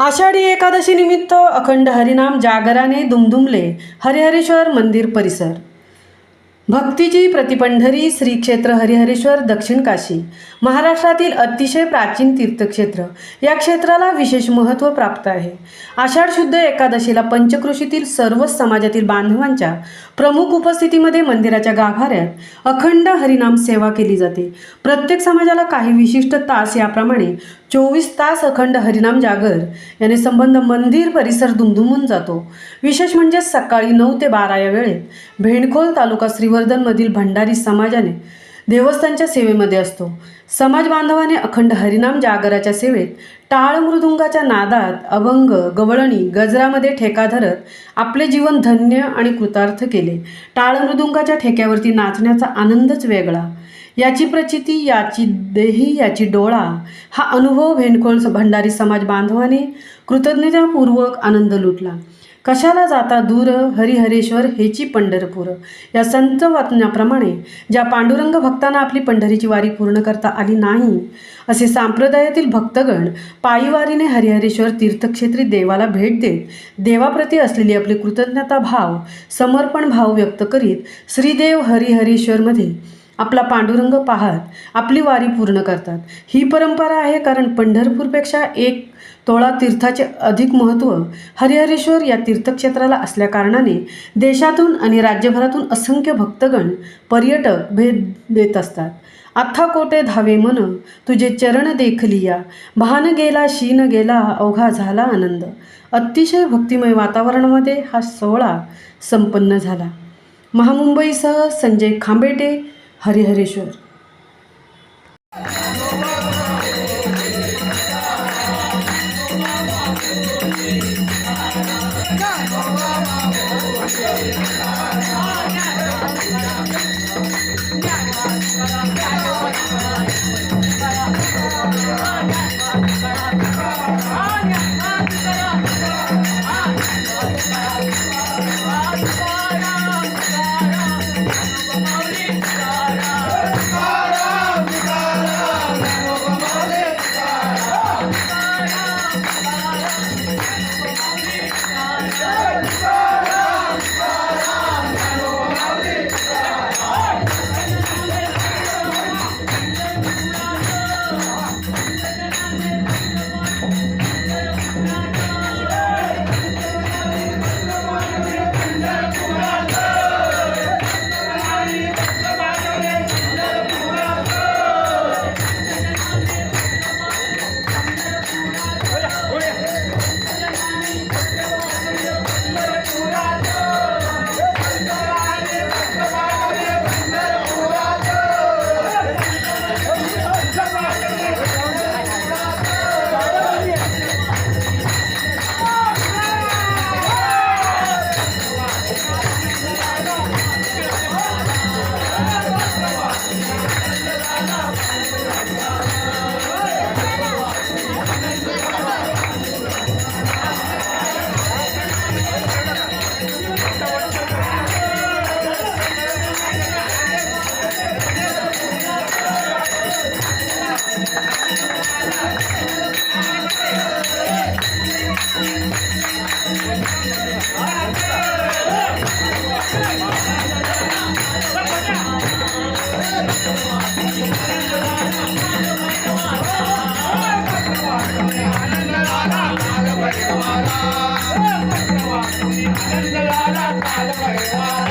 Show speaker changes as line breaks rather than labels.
आषाढी एकादशी निमित्त अखंड हरिनाम जागराने दुमदुमले हरिहरेश्वर मंदिर परिसर। भक्तीची प्रतिपंढरी श्री क्षेत्र हरिहरेश्वर दक्षिण काशी महाराष्ट्रातील अतिशय प्राचीन तीर्थक्षेत्र। या क्षेत्राला विशेष महत्त्व प्राप्त आहे। आषाढ शुद्ध एकादशीला पंचक्रोशीतील सर्वच समाजातील बांधवांच्या प्रमुख उपस्थितीमध्ये मंदिराच्या गाभाऱ्यात अखंड हरिनाम सेवा केली जाते। प्रत्येक समाजाला काही विशिष्ट तास याप्रमाणे 24 तास अखंड हरिनाम जागर याने संबंध मंदिर परिसर दुमदुमून जातो। विशेष म्हणजे सकाळी 9 ते 12 या वेळेत भेंडखोल तालुका श्रीवर्धनमधील भंडारी समाजाने देवस्थानच्या सेवेमध्ये असतो। समाज बांधवाने अखंड हरिनाम जागराच्या सेवेत टाळ मृदुंगाच्या नादात अभंग गवळणी गजरामध्ये ठेका धरत आपले जीवन धन्य आणि कृतार्थ केले। टाळ मृदुंगाच्या ठेक्यावरती नाचण्याचा आनंदच वेगळा। याची प्रचिती याची देही याची डोळा हा अनुभव भेंडखोल भंडारी समाज बांधवाने कृतज्ञतापूर्वक आनंद लुटला। कशाला जाता दूर हरिहरेश्वर हेची पंढरपूर या संत वचनाप्रमाणे ज्या पांडुरंग भक्तांना आपली पंढरीची वारी पूर्ण करता आली नाही असे संप्रदायातील भक्तगण पायीवारीने हरिहरेश्वर तीर्थक्षेत्री देवाला भेट देत देवाप्रती असलेली आपली कृतज्ञता भाव समर्पण भाव व्यक्त करीत श्रीदेव हरिहरेश्वरमध्ये आपला पांडुरंग पाहत आपली वारी पूर्ण करतात। ही परंपरा आहे, कारण पंढरपूरपेक्षा 1 तोळा तीर्थाचे अधिक महत्त्व हरिहरेश्वर या तीर्थक्षेत्राला असल्या कारणाने देशातून आणि राज्यभरातून असंख्य भक्तगण पर्यटक भेट देत असतात। आत्था कोटे धावे मन तुझे चरण देखलिया भान गेला शीन गेला अवघा झाला आनंद। अतिशय भक्तिमय वातावरणामध्ये हा सोहळा संपन्न झाला। महामुंबईसह संजय खांबेटे, हरिहरेश्वर।
आनंद